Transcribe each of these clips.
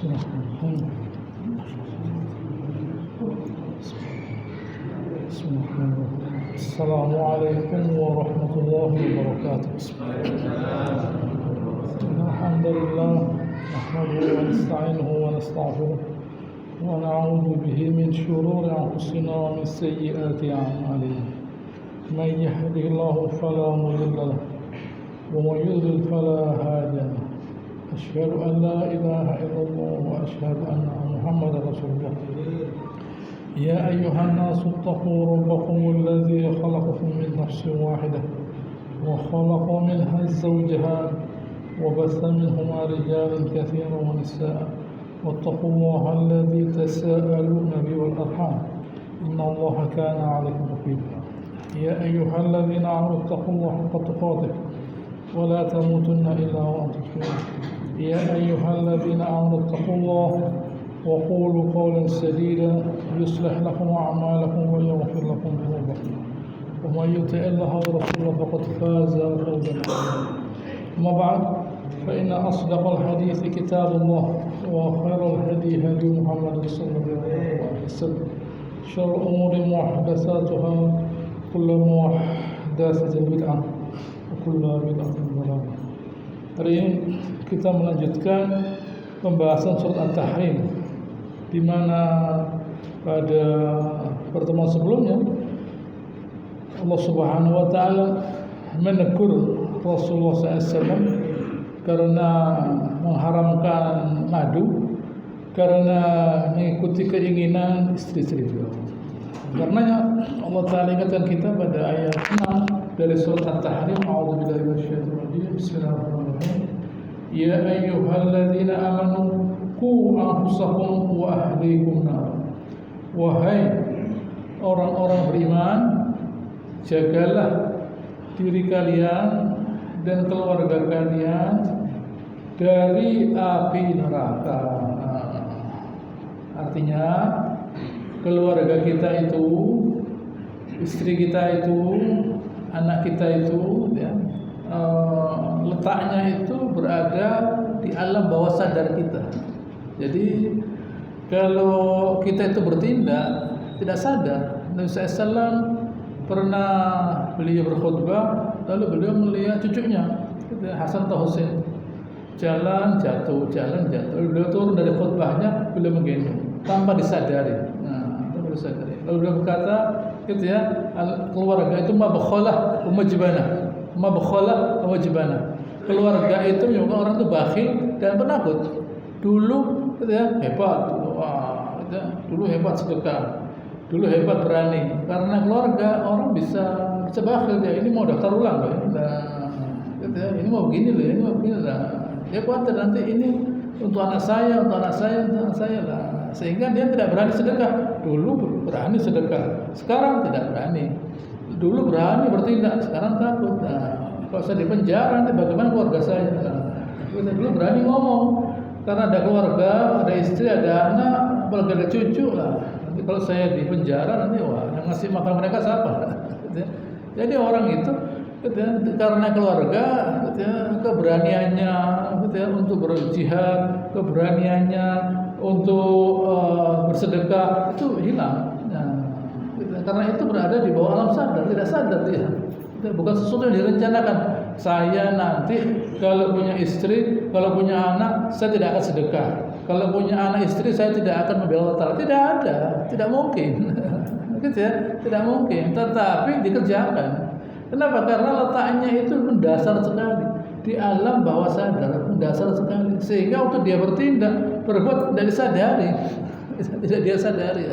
بسم الله الرحمن الرحيم. بسم الله الرحمن الرحيم. السلام عليكم ورحمة الله وبركاته. بسم الله. الحمد لله نحمده ونستعينه ونستغفره ونعوذ به من شرور أنفسنا ومن سيئات أعمالنا. من يهده الله فلا مضل له ومن يضلل فلا هادي له. أشهد أن لا إله إلا الله وأشهد أن محمدا رسول الله. يا أيها الناس اتقوا ربكم الذي خلقكم من نفس واحدة وخلق منها زوجها وبث منهما رجالا كثيرا ونساء واتقوا الله الذي تساءلون به والأرحام إن الله كان عليكم رقيبا. يا أيها الذين آمنوا اتقوا الله حق تقاته ولا تموتن إلا وأنتم مسلمون. يا أيها الذين آمنوا اتقوا الله وقولوا قولا سديدا يصلح لكم أعمالكم ويغفر لكم ذنوبكم ومن يطع الله ورسوله فقد فاز فوزا عظيما. أما بعد فإن أصدق الحديث كتاب الله وخير الهدي هدي محمد صلى الله عليه وسلم. شر الأمور محدثاتها كل محدثة بدعة وكل بدعة ضلالة. Hari ini kita melanjutkan pembahasan surat At-Tahrim, di mana pada pertemuan sebelumnya Allah Subhanahu wa taala menegur Rasulullah SAW karena mengharamkan madu, karena mengikuti keinginan istri-istri beliau. Karenanya Allah Ta'ala ingatkan kita pada ayat 6 dari surat At-Tahrim, A'udzubillahi minasyaitonir rajim. Bismillahirrahmanirrahim. Ya ayyuhalladzina amanu qu anfusakum wa ahlikum nar. Wahai orang-orang beriman, jagalah diri kalian dan keluarga kalian dari api neraka. Artinya keluarga kita itu, istri kita itu, anak kita itu, ya, letaknya itu berada di alam bawah sadar kita. Jadi kalau kita itu bertindak tidak sadar. Nabi SAW pernah beliau berkhutbah, lalu beliau melihat cucunya Hasan atau Husain jalan jatuh. Beliau turun dari khutbahnya, beliau menggendong tanpa disadari. Lalu beliau berkata, gitu ya, keluarga itu mabkhalah wa majbanah. Keluarga itu memang orang itu bakhil dan penakut. Dulu gitu ya, hebat. Wah, gitu ya, dulu hebat sedekah. Dulu hebat berani. Karena keluarga orang bisa bakhil ya. Ini mau daftar ulang loh. Nah, gitu ya, ini mau begini loh, ini mau begini lah. Dia khawatir nanti ini untuk anak saya lah. Sehingga dia tidak berani sedekah. Dulu berani sedekah, sekarang tidak berani. Dulu berani bertindak, sekarang takut. Nah, kalau saya dipenjara nanti bagaimana keluarga saya? Nah, dulu berani ngomong karena ada keluarga, ada istri, ada anak, apalagi ada cucu lah. Nanti kalau saya dipenjara nanti wah, yang ngasih makan mereka siapa? Jadi orang itu karena keluarga, keberaniannya untuk berjihad, keberaniannya untuk bersedekah itu hilang. Nah, karena itu berada di bawah alam sadar, tidak sadar dia. Bukan sesuatu yang direncanakan. Saya nanti kalau punya istri, kalau punya anak, saya tidak akan sedekah. Kalau punya anak istri, saya tidak akan membela Allah Ta'ala. Tidak ada, tidak mungkin. Gitu ya, tidak mungkin. Tetapi dikerjakan. Kenapa? Karena letaknya itu mendasar sekali di alam bawah sadar, mendasar sekali. Sehingga waktu dia bertindak, berbuat tidak disadari, tidak dia sadari.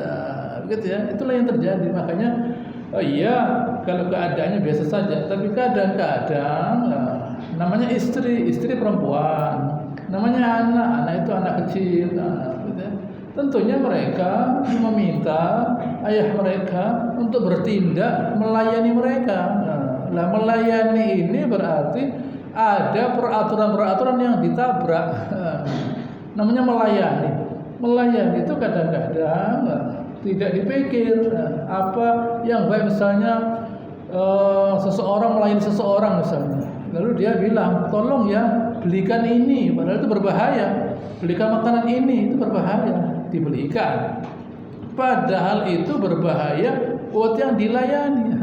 Begitu ya, itulah yang terjadi. Makanya iya, kalau keadaannya biasa saja, tapi kadang-kadang namanya istri perempuan, namanya anak itu anak kecil, gitu ya. Tentunya mereka meminta ayah mereka untuk bertindak melayani mereka. Nah, melayani ini berarti ada peraturan-peraturan yang ditabrak. Namanya melayani. Melayani itu kadang-kadang tidak dipikir apa yang baik. Misalnya seseorang melayani seseorang misalnya, lalu dia bilang, tolong ya belikan ini, padahal itu berbahaya. Belikan makanan ini, itu berbahaya, dibelikan. Padahal itu berbahaya buat yang dilayani.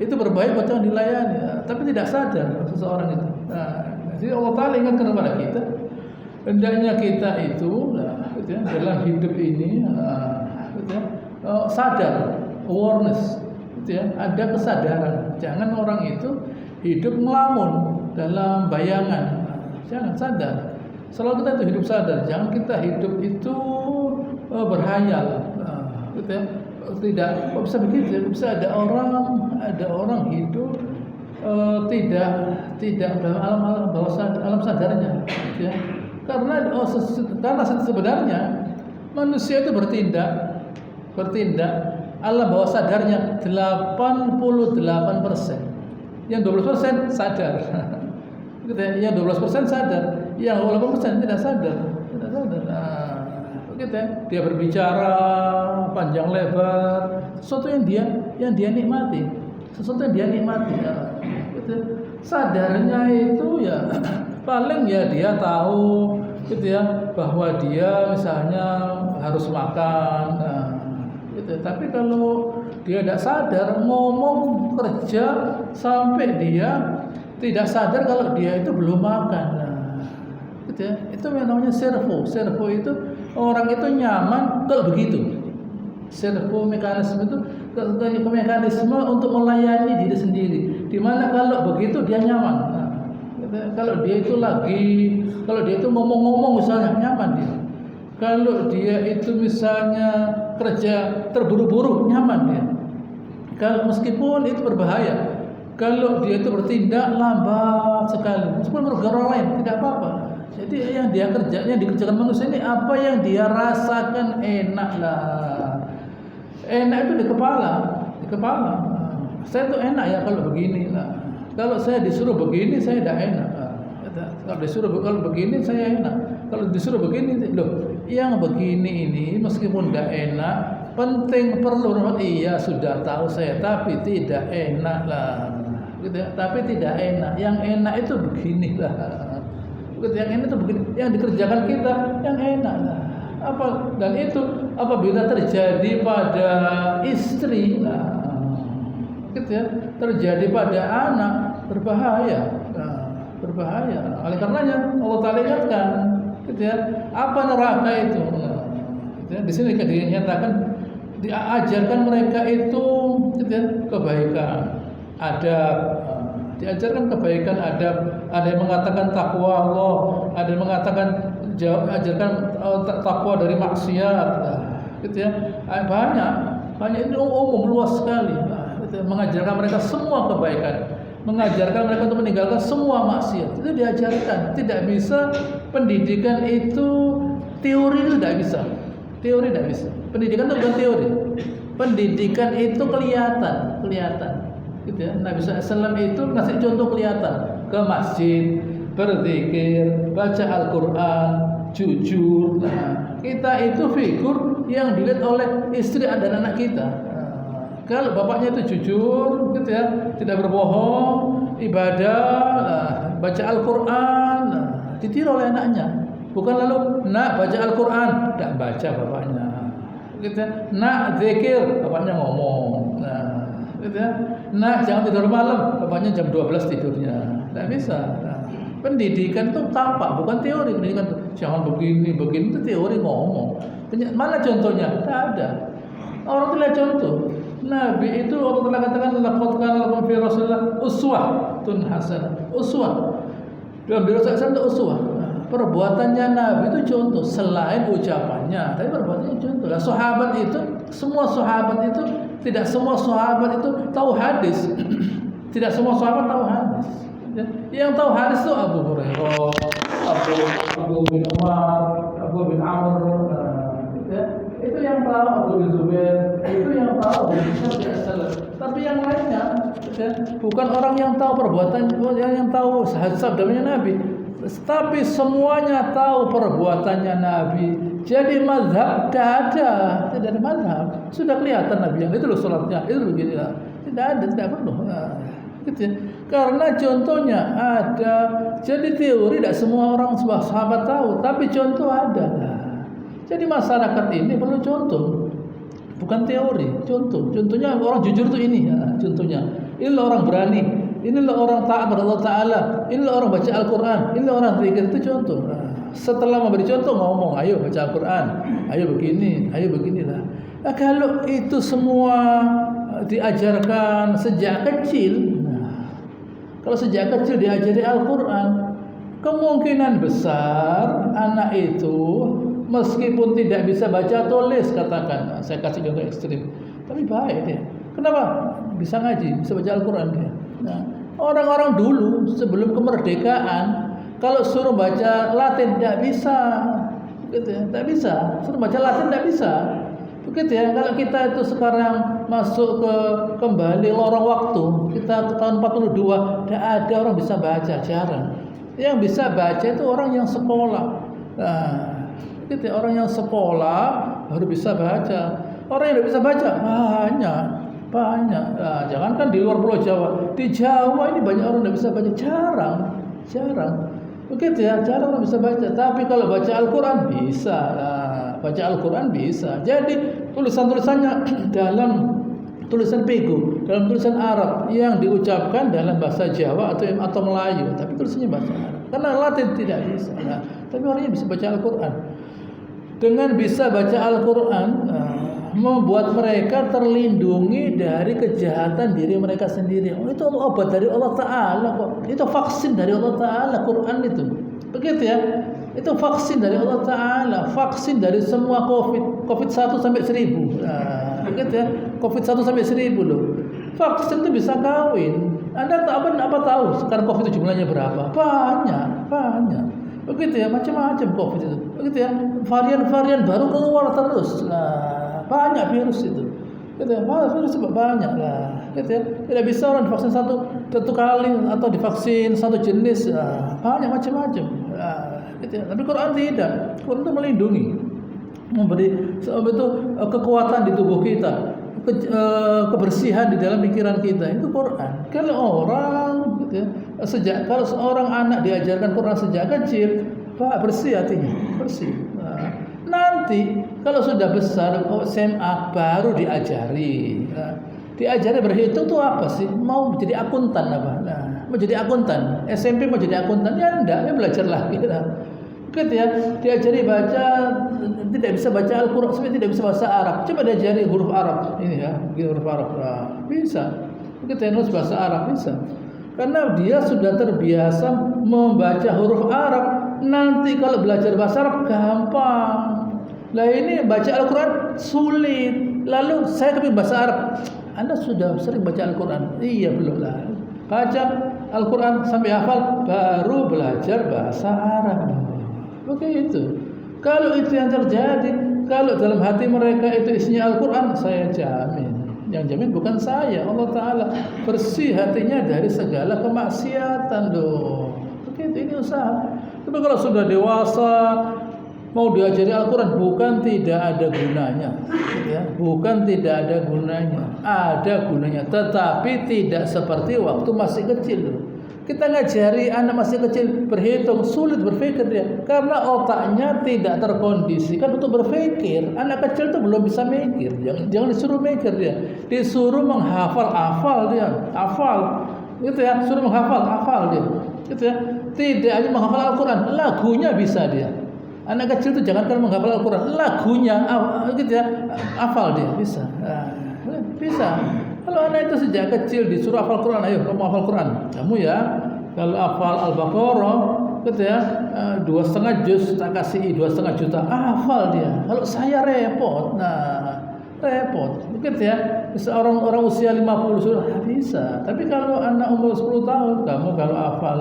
Itu berbahaya buat yang dilayani, tapi tidak sadar seseorang itu. Jadi Allah Ta'ala ingatkan kepada kita, hendaknya kita itu dalam hidup ini sadar, awareness, ada kesadaran. Jangan orang itu hidup ngelamun dalam bayangan. Jangan, sadar. Selalu kita itu hidup sadar. Jangan kita hidup itu berhayal. Tidak, kok bisa begitu? Bisa ada orang hidup tidak dalam alam sadarnya. Karena sebenarnya manusia itu bertindak alam bawah sadarnya 88%. Yang 12% sadar. Yang 12% sadar, yang 8% tidak sadar. Dia berbicara panjang lebar, sesuatu yang dia nikmati, sadarnya itu ya paling ya dia tahu bahwa dia misalnya harus makan, tapi kalau dia tidak sadar, ngomong, kerja sampai dia tidak sadar kalau dia itu belum makan. Itu yang namanya servo itu orang itu nyaman kalau begitu. Servo mekanisme itu mekanisme untuk melayani diri sendiri. Dimana kalau begitu dia nyaman. Kalau dia itu ngomong-ngomong misalnya nyaman dia. Kalau dia itu misalnya kerja terburu-buru nyaman dia. Kalau meskipun itu berbahaya. Kalau dia itu bertindak lambat sekali, meskipun merugikan orang lain tidak apa-apa. Jadi yang dikerjakan manusia ini apa yang dia rasakan enak lah. Enak itu di kepala. Saya tuh enak ya kalau begini lah. Kalau saya disuruh begini saya tidak enak. Kalau begini saya enak. Kalau disuruh begini loh, yang begini ini meskipun tidak enak, penting perlu hormat. Iya sudah tahu saya, tapi tidak enak lah. Tapi tidak enak. Yang enak itu beginilah. Yang enak itu begini. Yang dikerjakan kita yang enak lah. Dan itu apabila terjadi pada istri lah, terjadi pada anak berbahaya. Oleh karenanya Allah Ta'ala ingatkan, apa neraka itu? Di sini dinyatakan diajarkan mereka itu kebaikan, adab, diajarkan kebaikan, adab. Ada yang mengatakan takwa Allah, ada yang mengatakan ajarkan takwa dari maksiat, banyak ini umum luas sekali. Mengajarkan mereka semua kebaikan, mengajarkan mereka untuk meninggalkan semua maksiat. Itu diajarkan. Tidak bisa pendidikan itu teori, itu tidak bisa. Pendidikan itu bukan teori. Pendidikan itu kelihatan. Nabi SAW itu ngasih contoh kelihatan, ke masjid, berzikir, baca Al-Quran, jujur. Kita itu figur yang dilihat oleh istri dan anak kita. Kalau bapaknya itu jujur, tidak berbohong, ibadah, baca Al-Quran, ditiru oleh anaknya. Bukan lalu nak baca Al-Quran, tidak baca bapaknya. Nak zikir, bapaknya ngomong. Nah, jangan tidur malam, bapaknya jam 12 tidurnya. Tidak bisa. Pendidikan itu tampak, bukan teori. Pendidikan itu jangan begini itu teori ngomong. Mana contohnya? Tidak ada. Orang tidak contoh. Nabi itu Allah telah katakan laqad kana lakum fi Rasulillah uswatun hasanah. Uswah. Dalam diri Rasul itu uswah. Perbuatannya Nabi itu contoh selain ucapannya, tapi perbuatannya contoh. Lah sahabat itu, semua sahabat itu tidak semua sahabat itu tahu hadis. Tidak semua sahabat tahu hadis. Yang tahu hadis itu Abu Hurairah, Abu bin Umar, Abu bin Amr, itu yang tahu, Abu bin Zubair, itu yang tahu. Tapi yang lainnya bukan orang yang tahu perbuatan, yang tahu sabdanya Nabi. Tapi semuanya tahu perbuatannya Nabi. Jadi mazhab tidak ada mazhab. Sudah kelihatan Nabi yang itu loh sholatnya, itu begini lah. Tidak ada, tidak perlu. Karena contohnya ada. Jadi teori tidak semua orang sahabat tahu, tapi contoh ada. Jadi masyarakat ini perlu contoh, bukan teori, contoh. Contohnya orang jujur itu ini, contohnya. Inilah orang berani, inilah orang taat kepada Allah Taala, inilah orang baca Al-Quran, inilah orang zikir, itu contoh. Setelah memberi contoh ngomong, ayo baca Al-Quran, ayo beginilah. Nah, kalau itu semua diajarkan sejak kecil, kalau sejak kecil diajari Al-Quran, kemungkinan besar anak itu meskipun tidak bisa baca tulis, katakan, saya kasih contoh ekstrim, tapi baik dia. Kenapa? Bisa ngaji, bisa baca Al-Quran dia. Nah, orang-orang dulu sebelum kemerdekaan, kalau suruh baca Latin tidak bisa, gitu ya, tidak bisa. Suruh baca Latin tidak bisa, begitu ya. Kalau kita itu sekarang masuk ke kembali lorong waktu, kita ke tahun 42, tidak ada orang bisa baca, jarang. Yang bisa baca itu orang yang sekolah. Nah, gitu ya, orang yang sekolah baru bisa baca. Orang yang tidak bisa baca banyak. Nah, jangankan di luar Pulau Jawa, di Jawa ini banyak orang tidak bisa baca, jarang. Begitu ya, jarang orang bisa baca. Tapi kalau baca Al-Quran bisa. Nah, baca Al-Quran bisa. Jadi tulisan-tulisannya dalam tulisan pegu, dalam tulisan Arab yang diucapkan dalam bahasa Jawa atau Melayu, tapi tulisannya bahasa Arab. Karena Latin tidak bisa. Nah, tapi orangnya bisa baca Al-Quran. Dengan bisa baca Al-Quran, membuat mereka terlindungi dari kejahatan diri mereka sendiri. Oh, itu obat dari Allah Ta'ala kok. Itu vaksin dari Allah Ta'ala, Quran itu. Begitu ya. Itu vaksin dari Allah Ta'ala. Vaksin dari semua COVID 1 sampai 1000. Nah, begitu ya. COVID 1 sampai 1000 loh. Vaksin itu bisa kawin. Anda apa tahu sekarang COVID itu jumlahnya berapa? Banyak. Begitu ya, macam-macam COVID itu. Begitu ya. Varian-varian baru keluar terus. Nah, banyak virus itu, gitu ya, virus banyak lah, gitu ya. Tidak bisa orang divaksin satu kali atau divaksin satu jenis, banyak macam-macam, gitu ya. Tapi Quran tidak, Quran itu melindungi, memberi itu kekuatan di tubuh kita, kebersihan di dalam pikiran kita, itu Quran. Kalau orang, gitu ya, kalau seorang anak diajarkan Quran sejak kecil, bersih hatinya, bersih. Nanti kalau sudah besar SMA baru diajari. Diajari berhitung itu apa sih? Mau jadi akuntan apa? Nah, mau jadi akuntan. SMP mau jadi akuntan ya enggak, dia belajar lagi. Gitu ya. Diajari baca, tidak bisa baca Al-Qur'an, sampai tidak bisa bahasa Arab. Coba diajari huruf Arab. Ini ya, huruf Arab. Nah, bisa. Begitu ya, nulis bahasa Arab bisa. Karena dia sudah terbiasa membaca huruf Arab. Nanti kalau belajar bahasa Arab gampang. Lah ini baca Al-Quran sulit. Lalu saya kepingin bahasa Arab. Anda sudah sering baca Al-Quran? Iya belum lah. Baca Al-Quran sampai hafal, baru belajar bahasa Arab. Begitu. Kalau itu yang terjadi, kalau dalam hati mereka itu isinya Al-Quran, saya jamin. Yang jamin bukan saya, Allah Ta'ala. Bersih hatinya dari segala kemaksiatan loh. Begitu, ini usaha. Tapi kalau sudah dewasa, mau diajari Al-Quran, bukan tidak ada gunanya, ya. Bukan tidak ada gunanya, ada gunanya, tetapi tidak seperti waktu masih kecil. Kita ngajari anak masih kecil berhitung, sulit berpikir dia, karena otaknya tidak terkondisikan untuk berpikir. Anak kecil itu belum bisa mikir, jangan disuruh mikir dia, disuruh menghafal dia, hafal, gitu ya, suruh hafal dia, gitu ya. Tidak hanya menghafal Al-Quran, lagunya bisa dia. Anak kecil itu jangankan menghafal Al-Quran, lagunya, gitu ya, hafal dia, bisa. Bisa. Kalau anak itu sejak kecil disuruh hafal Quran, ayo kamu hafal Quran. Kamu ya, kalau hafal Al-Baqarah, gitu ya, 2,5 juz, tak kasih 2,5 juta, hafal dia. Kalau saya repot, repot, begitu ya. Orang usia 50 sudah bisa. Tapi kalau anak umur 10 tahun, kamu kalau hafal,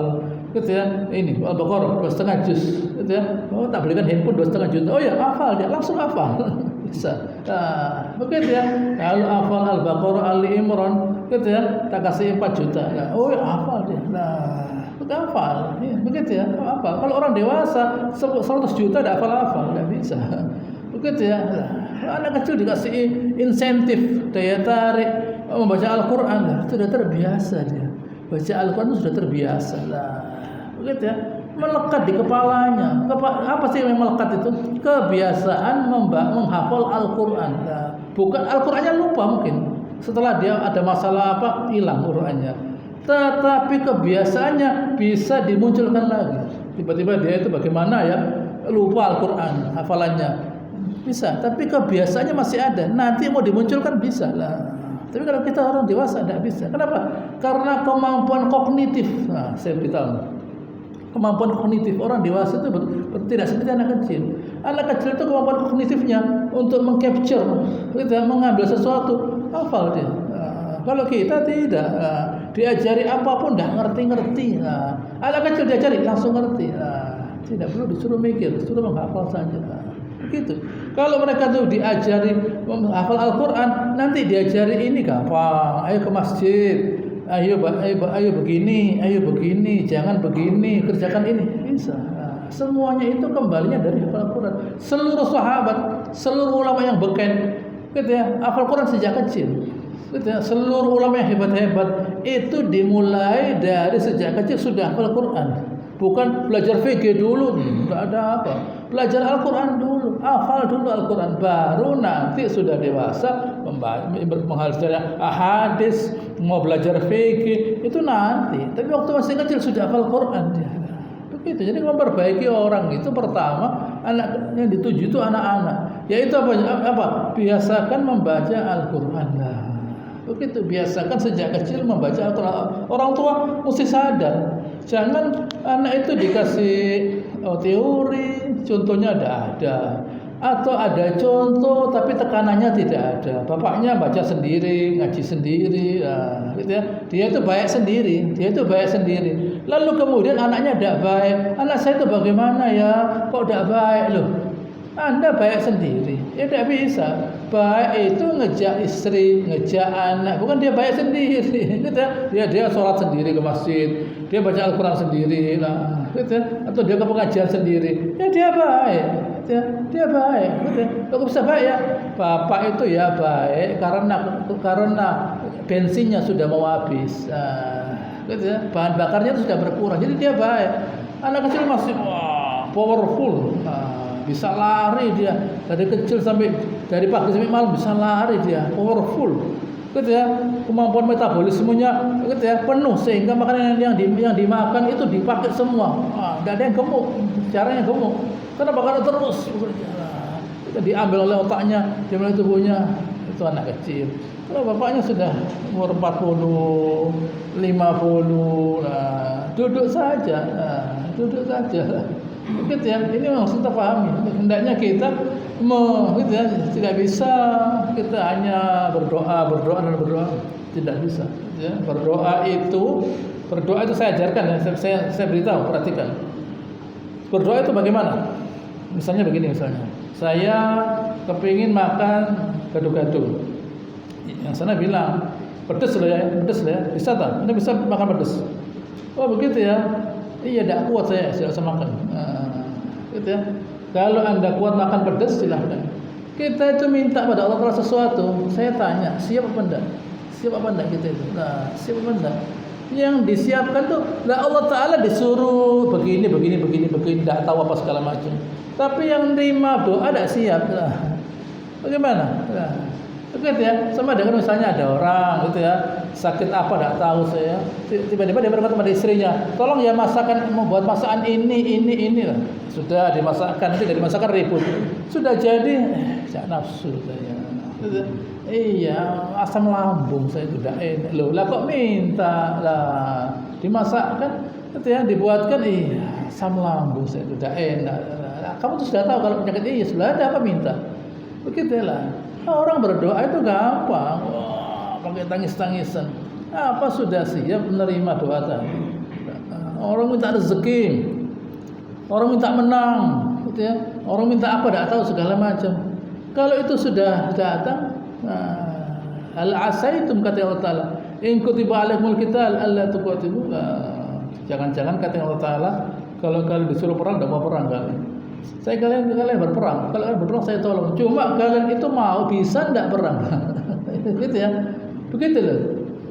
gitu ya, ini Al-Baqarah 2,5 juz, gitu ya. Oh, tak belikan handphone 2,5 juta. Oh ya, hafal dia, langsung hafal. Bisa. Nah, begitu ya. Kalau hafal Al-Baqarah, Ali Imran, gitu ya, tak kasih 4 juta. Nah, oh ya, hafal dia. Nah, hafal. Ya, begitu ya, hafal. Kalau orang dewasa 100 juta tidak hafal, enggak bisa. Begitu ya. Nah, anak kecil dikasih insentif, daya tarik membaca Al-Qur'an, sudah terbiasa dia. baca Al-Quran sudah terbiasa lah, begitu ya, melekat di kepalanya. Apa sih yang melekat itu? Kebiasaan menghafal Al-Quran. Nah, bukan Al-Qurannya lupa mungkin, setelah dia ada masalah apa hilang Qurannya, tetapi kebiasaannya bisa dimunculkan lagi. Tiba-tiba dia itu bagaimana ya, lupa Al-Quran hafalannya bisa, tapi kebiasaannya masih ada, nanti mau dimunculkan bisa lah. Tapi kalau kita orang dewasa tidak bisa. Kenapa? Karena kemampuan kognitif. Nah, saya beritahu, kemampuan kognitif orang dewasa itu tidak seperti anak kecil. Anak kecil itu kemampuan kognitifnya untuk mengcapture, mengambil sesuatu, hafal dia. Kalau kita tidak, diajari apapun tidak ngerti-ngerti. Anak kecil diajari langsung ngerti. Tidak perlu disuruh mikir, disuruh menghafal saja. Begitu. Kalau mereka tuh diajari menghafal Al-Quran, nanti diajari ini gampang. Ayo ke masjid. Ayo begini, jangan begini, kerjakan ini, bisa. Semuanya itu kembalinya dari hafal Al-Quran. Seluruh sahabat, seluruh ulama yang beken, gitu ya, hafal Quran sejak kecil. Gitu ya, seluruh ulama yang hebat-hebat itu dimulai dari sejak kecil sudah hafal Quran. Bukan belajar fikih dulu, enggak ada apa. Belajar Al-Quran dulu, hafal dulu Al-Quran, baru nanti sudah dewasa menghafal hadis, mau belajar fikih itu nanti. Tapi waktu masih kecil sudah hafal Quran dia. Begitu. Jadi memperbaiki orang itu pertama, anak yang dituju itu anak-anak. Yaitu apa? Biasakan membaca Al-Quran. Begitu, biasakan sejak kecil membaca Al-Quran. Orang tua mesti sadar, jangan anak itu dikasih teori, contohnya ada, atau ada contoh tapi tekanannya tidak ada. Bapaknya baca sendiri, ngaji sendiri, gitu ya. Dia itu baik sendiri. Lalu kemudian anaknya tidak baik. Anak saya itu bagaimana ya? Kok tidak baik loh? Anda baik sendiri, ya tidak bisa. Baik itu ngejak istri, ngejak anak, bukan dia baik sendiri. Dia sholat sendiri ke masjid, dia baca Al-Quran sendiri, atau dia ke pengajian sendiri. Ya dia baik, dia baik. Kok bisa baik ya? Bapak itu ya baik karena bensinnya sudah mau habis, bahan bakarnya itu sudah berkurang, jadi dia baik. Anak kecil masih powerful. Bisa lari dia dari kecil sampai dari pagi sampai malam, bisa lari dia, powerful, gitu ya. Kemampuan metabolismenya gitu ya, penuh, sehingga makanan yang dimakan itu dipakai semua. Tidak ada yang gemuk, caranya gemuk. Karena bakar terus, diambil oleh otaknya, diambil oleh tubuhnya. Itu anak kecil. Kalau bapaknya sudah umur 40, 50, duduk saja. Gitu ya, ini memang harus kita pahami. Hendaknya kita gitu ya, tidak bisa kita hanya berdoa, tidak bisa. Gitu ya. Berdoa itu saya ajarkan ya, saya beritahu, perhatikan. Berdoa itu bagaimana? Misalnya begini, saya kepingin makan gado-gado. Yang sana bilang pedes lah ya, bisa tak? Anda bisa makan pedes? Oh begitu ya. Iya, tidak kuat saya bisa makan. Gitu ya. Kalau Anda kuat makan pedas, silahkan. Kita itu minta pada Allah Taala sesuatu. Saya tanya, siap apa enggak? Siap apa enggak kita itu? Siap apa enggak? Yang disiapkan tuh, Allah Taala disuruh begini, tidak tahu apa segala macam. Tapi yang terima doa tidak siap. Bagaimana? Begitu ya, sama dengan misalnya ada orang gitu ya, sakit apa tidak tahu saya, tiba-tiba dia berkata pada istrinya, tolong ya membuat masakan ini lah. Sudah dimasakkan, nanti dari masakan ribut, sudah jadi jangan nafsu saya. Iya, asam lambung saya sudah enak loh, lah kok minta lah dimasakkan, gitu ya, dibuatkan, iya asam lambung saya sudah enak. Kamu tuh sudah tahu kalau penyakit iya sudah ada, apa minta? Begitulah. Orang berdoa itu gampang, pakai tangis-tangisan. Apa sudah siap menerima doa tadi? Orang minta rezeki, orang minta menang, gitu ya. Orang minta apa tidak tahu segala macam. Kalau itu sudah datang, hal asaitum kata Allah Taala, in kutiba alaikumul qital alla tuqatilu. Jangan-jangan kata Allah Taala, kalau kalian disuruh perang tidak mau perang kalian. Kalian berperang. Kalau kalian berperang saya tolong. Cuma kalian itu mau bisa tidak perang. Gitu ya. Begitu loh.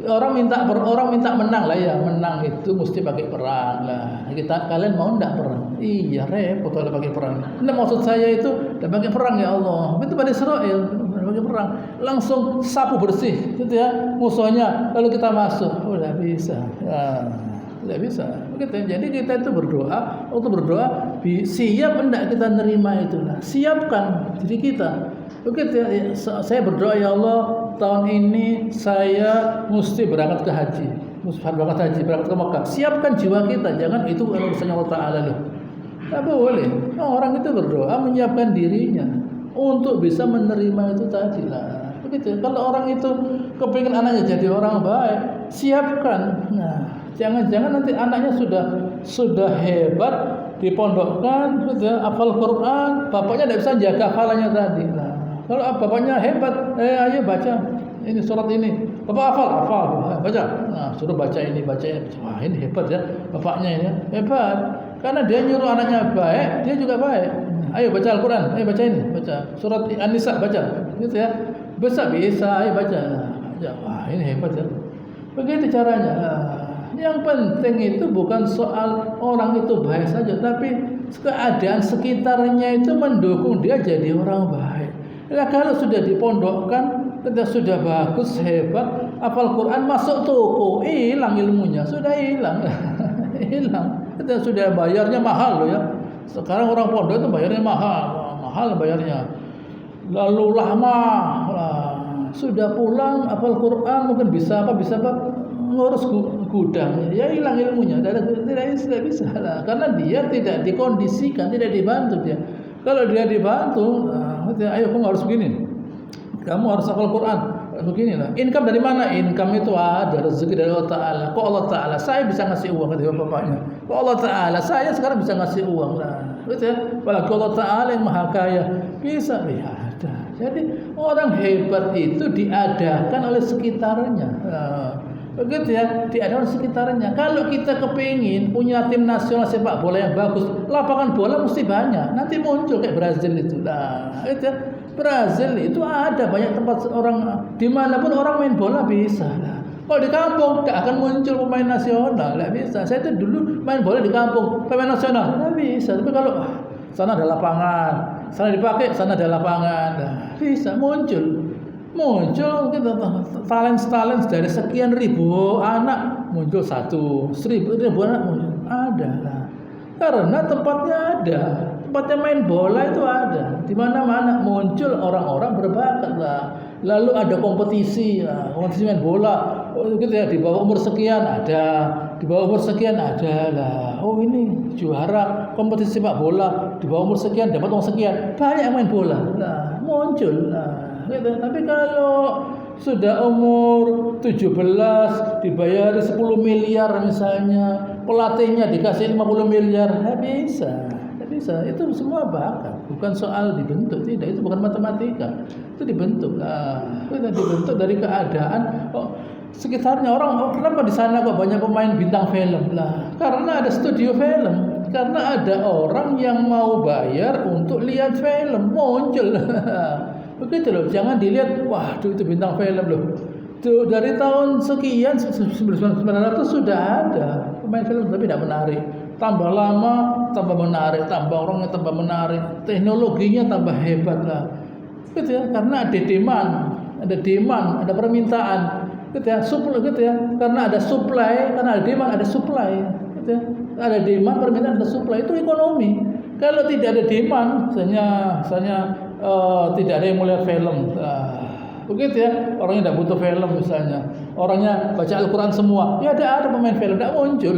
Orang minta menang lah ya, menang itu mesti pakai perang lah. Kalian mau enggak perang? Iya repot kalau pakai perang. Nah, maksud saya itu udah pakai perang ya Allah. Itu Bani Israil pakai perang, langsung sapu bersih, gitu ya musuhnya. Lalu kita masuk, udah bisa. Tidak bisa. Begitu. Jadi kita itu berdoa, siap enggak kita nerima itu. Nah, siapkan diri kita. Begitu ya, saya berdoa ya Allah, tahun ini saya mesti berangkat ke haji, berangkat ke Mekah. Siapkan jiwa kita, jangan itu urusannya Allah Taala loh. Tidak boleh. Orang itu berdoa menyiapkan dirinya untuk bisa menerima itu tadi lah. Begitu. Kalau orang itu kepingin anaknya jadi orang baik, siapkan. Nah, jangan-jangan nanti anaknya sudah hebat, dipondokkan, sudah hafal Quran, bapaknya tidak bisa jaga hafalannya tadi. Nah, kalau bapaknya hebat, ayo baca ini surat ini, bapak hafal, baca. Nah, suruh baca ini. Wah, ini hebat ya, bapaknya ini hebat. Karena dia nyuruh anaknya baik, dia juga baik. Ayo baca Al-Quran, ayo baca ini, baca surat An-Nisa, baca, gitu ya. Bisa, ayo baca. Nah, wah, ini hebat ya. Begitu caranya. Yang penting itu bukan soal orang itu baik saja, tapi keadaan sekitarnya itu mendukung dia jadi orang baik. Nah, kalau sudah dipondokkan, sudah bagus, hebat, hafal Quran, masuk toko, hilang ilmunya, sudah hilang. Hilang. Kita sudah bayarnya mahal loh ya. Sekarang orang pondok itu bayarnya mahal bayarnya. Lalu lama, sudah pulang hafal Quran, mungkin bisa ngurus gudang, ya hilang ilmunya, tidak bisa lah, karena dia tidak dikondisikan, tidak dibantu dia. Kalau dia dibantu, ayo kamu harus begini, kamu harus hafal Quran, begini lah. Income dari mana? Income itu ada rezeki dari Allah Taala. Kok Allah Taala saya bisa ngasih uang kata bapaknya. Kok Allah Taala saya sekarang bisa ngasih uang lah, gitu ya. Apalagi Allah Taala yang maha kaya bisa ada. Jadi orang hebat itu diadakan oleh sekitarnya. Begitu ya, diadakan sekitarnya. Kalau kita kepingin punya tim nasional sepak bola yang bagus, lapangan bola mesti banyak. Nanti muncul kayak Brazil itu. Nah, itu ya. Brazil itu ada banyak tempat orang, dimanapun orang main bola bisa. Nah, kalau di kampung tidak akan muncul pemain nasional, tidak bisa. Saya itu dulu main bola di kampung, pemain nasional, tidak bisa. Tapi kalau sana ada lapangan, sana dipakai, sana ada lapangan, nah, bisa muncul kita talent dari sekian ribu anak muncul 1.000 anak muncul ada lah, karena tempatnya main bola itu ada di mana-mana, muncul orang-orang berbakat lah. Lalu ada kompetisi main bola, gitu ya, di bawah umur sekian ada lah. Oh ini juara kompetisi sepak bola di bawah umur sekian dapat uang sekian, banyak yang main bola lah, muncul lah. Gitu. Tapi kalau sudah umur 17 dibayar 10 miliar misalnya, pelatihnya dikasih 50 miliar, nggak bisa. Itu semua bakat, bukan soal dibentuk, tidak, itu bukan matematika, itu dibentuk lah. Itu dibentuk dari keadaan sekitarnya. Orang kenapa di sana kok banyak pemain bintang film lah? Karena ada studio film, karena ada orang yang mau bayar untuk lihat film, muncul. Begitu loh, jangan dilihat, waduh itu bintang film loh. Tuh dari tahun sekian 1900 sudah ada pemain film tapi tidak menarik. Tambah lama tambah menarik, tambah orangnya tambah menarik, teknologinya tambah hebat lah. Gitu ya, karena ada demand, ada permintaan. Gitu ya, supply gitu ya. Karena ada supply, karena ada demand, ada supply. Gitu ya. Ada demand, permintaan, ada supply, itu ekonomi. Kalau tidak ada demand, misalnya tidak ada yang melihat film, begitu ya, orangnya tidak butuh film misalnya, orangnya baca Al-Quran semua, ya ada pemain film, tidak muncul,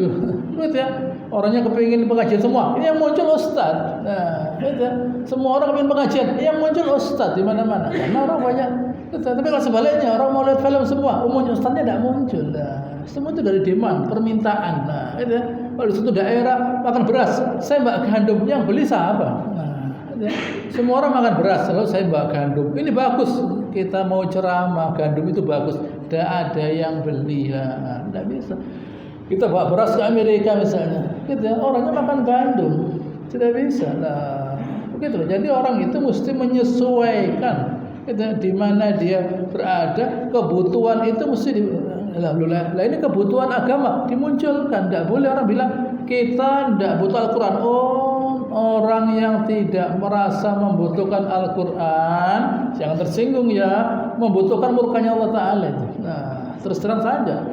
begitu ya, orangnya kepingin pengajian semua, ini yang muncul ustaz, nah, gitu ya, semua orang kepingin pengajian, ini yang muncul ustaz di mana-mana, karena orang banyak, gitu. Tapi kalau sebaliknya, orang mau lihat film semua, umumnya ustaznya tidak muncul, nah, semua itu dari demand, permintaan, nah, gitu ya. Kalau di suatu daerah makan beras, saya mbak gandum, yang beli siapa? Semua orang makan beras, lalu saya bawa gandum. Ini bagus, kita mau ceramah, gandum itu bagus. Tidak ada yang beli, lah, tidak bisa. Kita bawa beras ke Amerika misalnya, gitu ya, orangnya makan gandum, tidak bisa lah. Begitu. Jadi orang itu mesti menyesuaikan, gitu, di mana dia berada, kebutuhan itu mesti Alhamdulillah. Lah ini kebutuhan agama dimunculkan. Tidak boleh orang bilang kita tidak butuh Al-Quran. Oh, orang yang tidak merasa membutuhkan Al-Quran, jangan tersinggung ya, membutuhkan murkanya Allah Ta'ala itu. Nah, terus terang saja.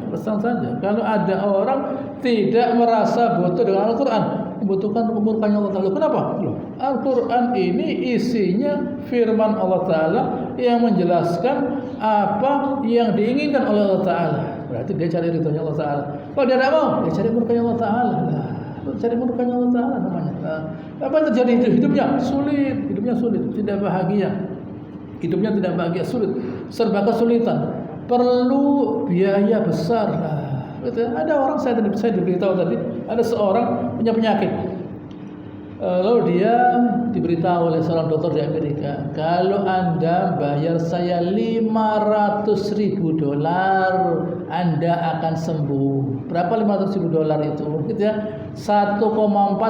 Kalau ada orang tidak merasa butuh dengan Al-Quran, membutuhkan murkanya Allah Ta'ala. Kenapa? Al-Quran ini isinya firman Allah Ta'ala yang menjelaskan apa yang diinginkan oleh Allah Ta'ala. Berarti dia cari ridhonya Allah Ta'ala. Kalau dia tidak mau, dia cari murkanya Allah Ta'ala. Cari murkanya Allah Ta'ala namanya. Apa yang terjadi? Hidupnya sulit, tidak bahagia. Hidupnya tidak bahagia, sulit, serba kesulitan, perlu biaya besar. Ada orang saya diberitahu tadi, ada seorang punya penyakit. Lalu dia diberitahu oleh seorang dokter di Amerika, kalau Anda bayar saya $500.000, Anda akan sembuh. Berapa $500.000 itu? Gitu ya. 1,4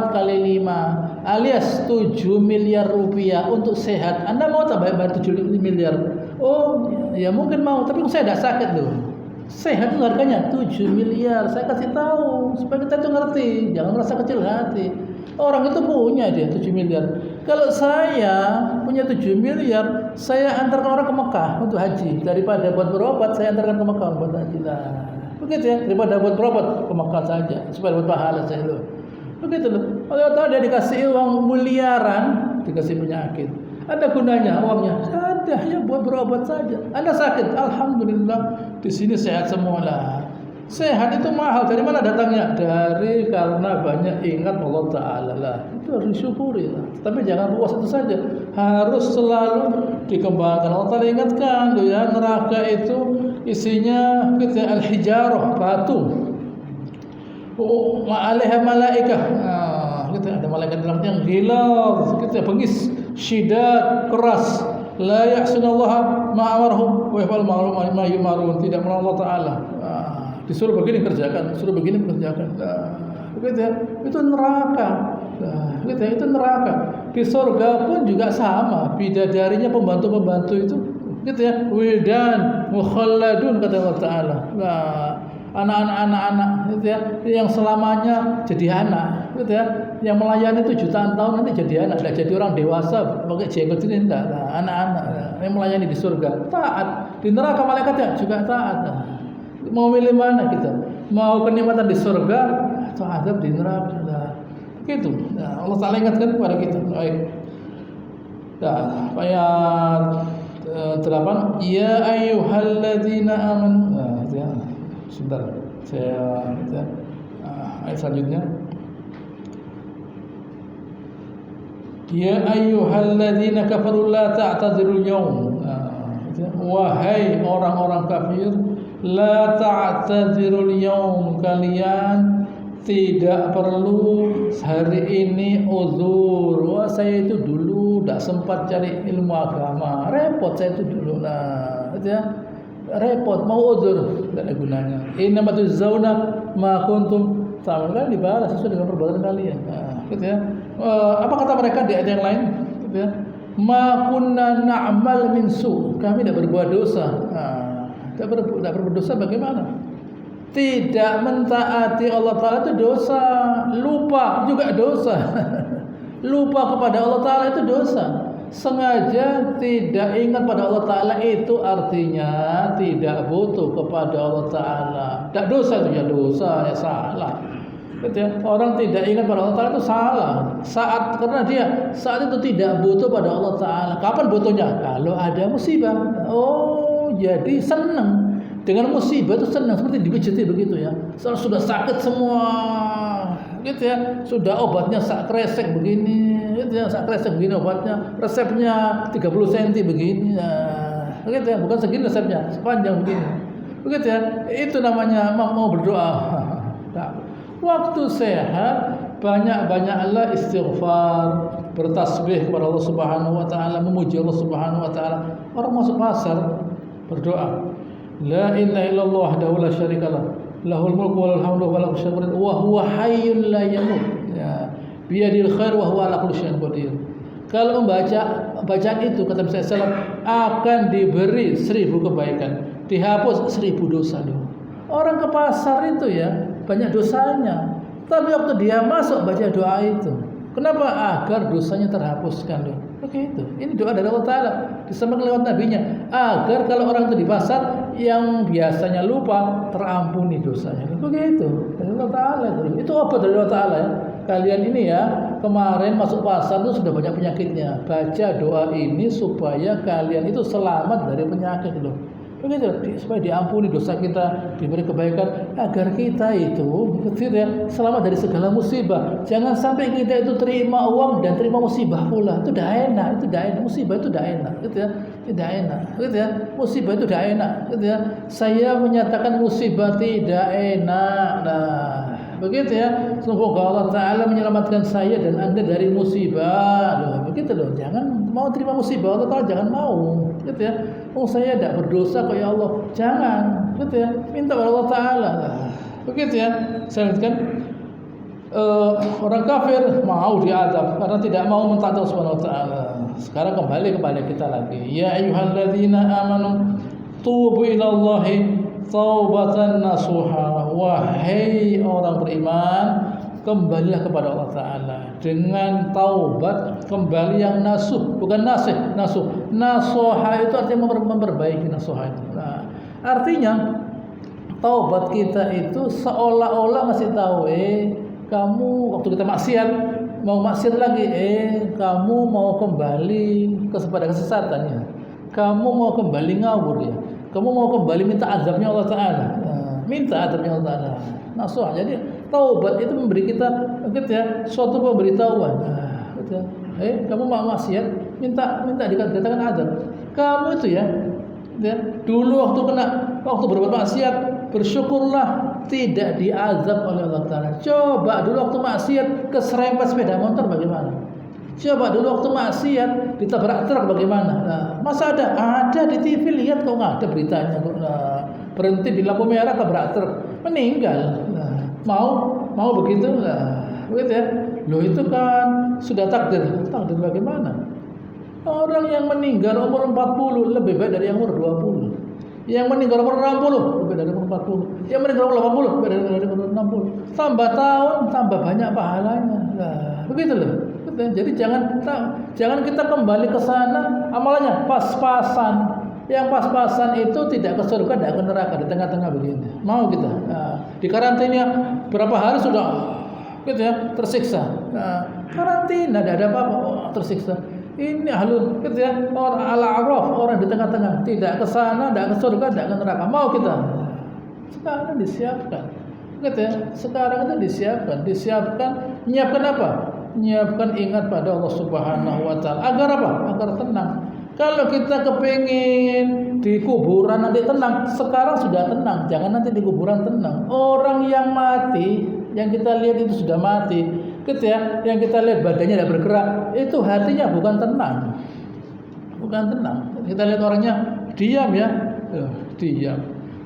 kali 5 alias 7 miliar rupiah untuk sehat. Anda mau tak bayar 7 miliar? Oh, ya mungkin mau, tapi saya tidak sakit loh. Sehat itu harganya 7 miliar. Saya kasih tahu supaya kita itu ngerti, jangan merasa kecil hati. Orang itu punya dia 7 miliar. Kalau saya punya 7 miliar, saya antarkan orang ke Mekah untuk haji. Daripada buat berobat, saya antarkan ke Mekah buat haji lah. Begitu ya, daripada buat berobat ke Mekah saja supaya dapat pahala saya loh. Begitu loh. Kalau tahu dia dikasih uang miliaran, dikasih penyakit. Ada gunanya uangnya? Ada, ya buat berobat saja. Anda sakit, alhamdulillah di sini sehat semua lah. Sehat itu mahal. Dari mana datangnya? Dari karena banyak ingat Allah Ta'ala lah. Itu harus disyukuri lah. Tapi jangan puas itu saja. Harus selalu dikembangkan. Allah Ta'ala ingatkan tuh ya, neraka itu isinya gitu, al-hijarah, batu. Ma'alaiha malaikah. Gitu, ada malaikat dalam yang gila, gitu, bengis, syidat, keras. La ya'sunallaha ma'amarhum wa yaf'al ma yumarun. Tidak melawan Allah Ta'ala. Disuruh begini kerjakan, disuruh begini kerjakan. Begitu ya, itu neraka. Gitu ya, itu neraka. Di surga pun juga sama. Bidadarinya pembantu-pembantu itu, gitu ya, wildan mukhalladun kata Allah Ta'ala. Anak-anak, gitu ya, yang selamanya jadi anak, gitu ya, yang melayani itu jutaan tahun nanti jadi anak, tidak jadi orang dewasa pakai jenggot ini, tidak. Anak-anak yang melayani di surga taat, di neraka malaikatnya juga taat. Mau milih mana kita? Mau kenikmatan di surga atau azab di neraka? Nah, gitu. Nah, Allah Ta'ala ingatkan kepada kita. Baik. Nah, ayat 8. Ya ayyuhalladzina amanu. Nah, ya. Sebentar. Saya ya. Ayat selanjutnya. Ya ayyuhalladzina kafaru la ta'tadzirul yawm. Wahai orang-orang kafir, la ta'tadzirul yaum, kalian tidak perlu hari ini uzur. Wah, saya itu dulu tidak sempat cari ilmu agama, repot saya itu dulu. Nah, gitu ya, repot mau uzur tidak ada gunanya. Innama tujzauna ma kuntum ta'malun, dibalas sesuai dengan perbuatan kalian. Nah, gitu ya. Apa kata mereka di ayat yang lain? Gitu ya. Ma kunna na'mal min su, kami tidak berbuat dosa. Tidak berbuat dosa bagaimana? Tidak mentaati Allah Ta'ala itu dosa. Lupa juga dosa. Lupa kepada Allah Ta'ala itu dosa. Sengaja tidak ingat pada Allah Ta'ala itu artinya tidak butuh kepada Allah Ta'ala. Tidak dosa itu ya dosa, ya salah. Orang tidak ingat pada Allah Ta'ala itu salah. Karena dia saat itu tidak butuh pada Allah Ta'ala. Kapan butuhnya? Kalau ada musibah. Oh, jadi senang dengan musibah itu senang, seperti dipijiti begitu ya. Sudah sakit semua, gitu ya. Sudah obatnya sak kresek begini, gitu ya. Sak kresek begini obatnya. Resepnya 30 cm begini, ya. Gitu ya. Bukan segini resepnya, sepanjang begini. Begitu ya. Itu namanya mau berdoa. Nah, waktu sehat banyak-banyaklah istighfar, bertasbih kepada Allah Subhanahu wa taala, memuji Allah Subhanahu wa taala. Orang masuk pasar berdoa, la ilaha illallah wahdahu la syarikalah, lahul mulku walal hamdu wa lahu syukur wa huwa hayyun la yamut. Ya, biyadil khair wa huwa ala kulli syai'in qadir. Kalau membaca bacaan itu kata Nabi SAW akan diberi 1000 kebaikan, dihapus 1000 dosa. Orang ke pasar itu ya banyak dosanya, tapi waktu dia masuk baca doa itu, kenapa? Agar dosanya terhapuskan loh. Begitu. Ini doa dari Allah Ta'ala disampaikan lewat nabinya, agar kalau orang itu di pasar yang biasanya lupa terampuni dosanya. Begitu dari Allah Ta'ala itu obat dari Allah Ta'ala ya. Kalian ini ya kemarin masuk pasar itu sudah banyak penyakitnya, baca doa ini supaya kalian itu selamat dari penyakit loh. Begitu, supaya diampuni dosa kita, diberi kebaikan, agar kita itu gitu ya, selamat dari segala musibah. Jangan sampai kita itu terima uang dan terima musibah pula. Itu dah enak, musibah itu dah enak, gitu ya. Tidak enak, gitu ya. Musibah itu dah enak, gitu ya. Saya menyatakan musibah tidak enak. Nah, begitu ya. Semoga Allah Ta'ala menyelamatkan saya dan Anda dari musibah. Loh, begitu loh. Jangan mau terima musibah Allah Ta'ala, jangan mau, gitu ya. Oh, saya tidak berdosa kok ya Allah. Jangan, gitu ya. Minta kepada Allah Ta'ala. Begitu ya. Saya lihatkan orang kafir mau diazab karena tidak mau mentaati Allah Subhanahu wa taala. Sekarang kembali kepada kita lagi. Ya ayyuhalladzina amanu tubu ilallahi taubatan nasuha. Wahai orang beriman, kembalilah kepada Allah Ta'ala dengan taubat kembali yang nasuh, bukan nasih, nasuh. Nasuha itu artinya memperbaiki nasuha itu. Nah, artinya taubat kita itu seolah-olah masih tahu, kamu waktu kita maksiat, mau maksiat lagi, kamu mau kembali kepada kesesatan ya. Kamu mau kembali ngawur ya. Kamu mau kembali minta azabnya Allah Ta'ala. Nah, minta azabnya Allah Ta'ala. Nasuha. Jadi taubat itu memberi kita gitu ya, suatu pemberitahuan. Nah, gitu ya. Kamu mau maksiat, minta dikatakan azab. Kamu itu ya, dulu waktu berbuat maksiat, bersyukurlah tidak diazab oleh Allah Ta'ala. Coba dulu waktu maksiat keserempet sepeda motor bagaimana? Coba dulu waktu maksiat ditabrak truk bagaimana? Nah, masa ada di TV, lihat kok nggak ada beritanya. Nah, berhenti di lampu merah tabrak truk, meninggal. Nah, mau begitu? Nah, begitu ya. Loh, itu kan sudah takdir bagaimana? Orang yang meninggal umur 40 lebih baik dari yang umur 20. Yang meninggal umur 60 lebih dari umur 40. Yang meninggal umur 80 lebih dari umur 60. Tambah tahun tambah banyak pahalanya. Nah, begitu loh. Jadi jangan kita kembali ke sana amalannya pas-pasan. Yang pas-pasan itu tidak ke surga, tidak ke neraka, di tengah-tengah begini. Mau kita? Nah, di karantina berapa hari sudah gitu ya, tersiksa. Nah, karantina tidak ada apa-apa, tersiksa. Ini halul gitu ya, orang al-a'raf, orang di tengah-tengah, tidak ke sana, tidak ke surga, tidak ke neraka. Mau kita? Sekarang disiapkan. Gitu ya. Sekarang itu disiapkan, menyiapkan apa? Menyiapkan ingat pada Allah Subhanahu wa taala. Agar apa? Agar tenang. Kalau kita kepingin di kuburan nanti tenang, sekarang sudah tenang, jangan nanti di kuburan tenang. Orang yang mati, yang kita lihat itu sudah mati, gitu ya, yang kita lihat badannya tidak bergerak, itu hatinya bukan tenang. Kita lihat orangnya diam ya, diam.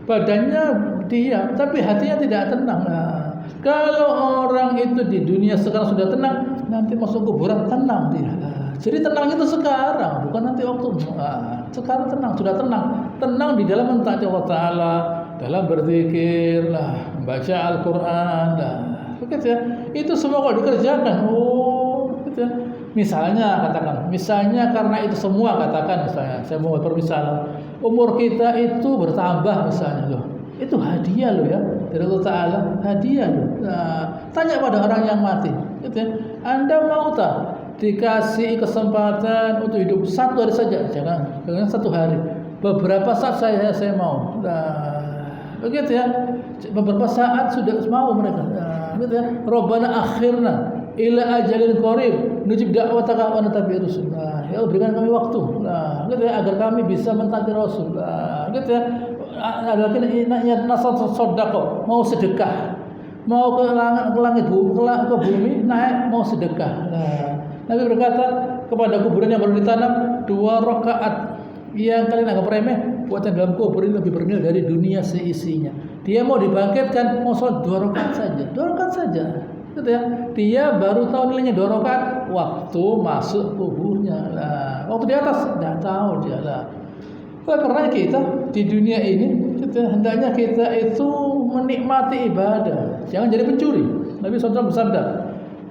Badannya diam, tapi hatinya tidak tenang. Nah, kalau orang itu di dunia sekarang sudah tenang, nanti masuk kuburan tenang dia. Jadi tenang itu sekarang, bukan nanti waktu. Sekarang tenang, sudah tenang di dalam mentaati Allah Ta'ala, dalam berzikir, membaca Al-Quran, begitu ya. Itu semua kalau dikerjakan, gitu ya. Misalnya karena itu semua, katakan misalnya, saya mau permisalan, umur kita itu bertambah misalnya loh. Itu hadiah loh ya dari Allah Ta'ala, hadiah loh. Tanya pada orang yang mati, gitu ya. Anda mau tak dikasih kesempatan untuk hidup satu hari saja? Jangan satu hari. Beberapa saat saya mau. Begitu ya. Beberapa saat sudah mau mereka. Gitu ya. Rabbana akhirna ila ajalin qarib nujib da'wataka wa natabi rusul. Ya Allah, berikan kami waktu. Gitu ya, agar kami bisa mentaati Rasul. Gitu ya. Ada nasat sedekah, mau sedekah. Mau ke langit ke bumi naik, mau sedekah. Nabi berkata kepada kuburan yang baru ditanam, 2 rakaat yang kalian anggap remeh, buatan dalam kubur ini lebih bernilai dari dunia seisinya. Dia mau dibangkitkan, mau sholat 2 rakaat saja, gitu ya. Dia baru tahu nilainya 2 rakaat waktu masuk kuburnya. Waktu di atas tidak tahu dia lah. Karena kita di dunia ini Hendaknya kita itu menikmati ibadah, jangan jadi pencuri. Nabi SAW bersabda,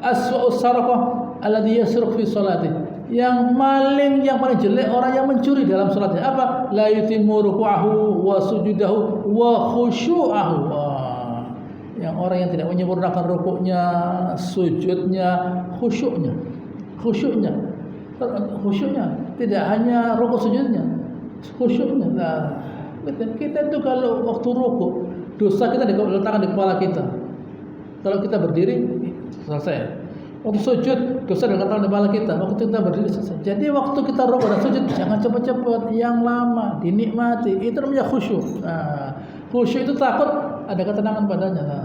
aswa'us sarqah alladhi yasruq fi sholati. Yang maling yang paling jelek orang yang mencuri dalam salatnya. Apa? La yutimmu ruku'ahu wa sujudahu wa khusyu'ahu. Yang orang yang tidak menyempurnakan rukuknya, sujudnya, khusyuknya. Khusyuknya tidak hanya rukuk sujudnya, khusyuknya. Nah, kita itu kalau waktu rukuk, dosa kita diletakkan di kepala kita. Kalau kita berdiri selesai. Waktu sujud, dosa diletakkan di kepala kita. Waktu kita berdiri selesai. Jadi waktu kita rukuk dan sujud jangan cepat-cepat, yang lama, dinikmati. Itu namanya khusyuk. Nah, khusyuk itu takut ada ketenangan padanya. Nah,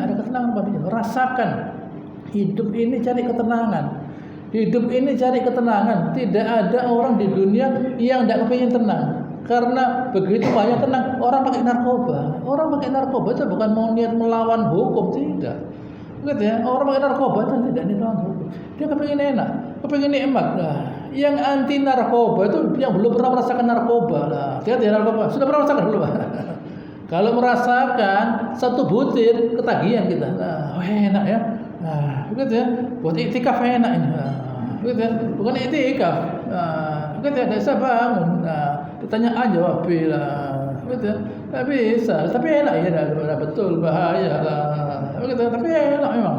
ada ketenangan padanya. Rasakan hidup ini cari ketenangan. Hidup ini cari ketenangan. Tidak ada orang di dunia yang tidak kepingin tenang. Karena begitu banyak tenang, orang pakai narkoba. Orang pakai narkoba itu bukan mau niat melawan hukum, tidak. Gitu ya, orang pakai narkoba itu tidak niat melawan hukum. Dia kepingin enak, kepingin nikmat. Nah, yang anti narkoba itu yang belum pernah merasakan narkoba. Nah, dia narkoba sudah pernah merasakan belum? Kalau merasakan satu butir ketagihan kita. Nah, enak ya. Nah, begitu ya. Buat iktikaf enak ini. Nah, begitu ya. Bukan iktikaf. Nah, begitu ya. Tidak bisa bangun. Nah, ditanya jawab lah. Begitu ya. Tidak bisa. Tapi enak ya. Betul bahaya lah. Begitu ya. Tapi enak memang.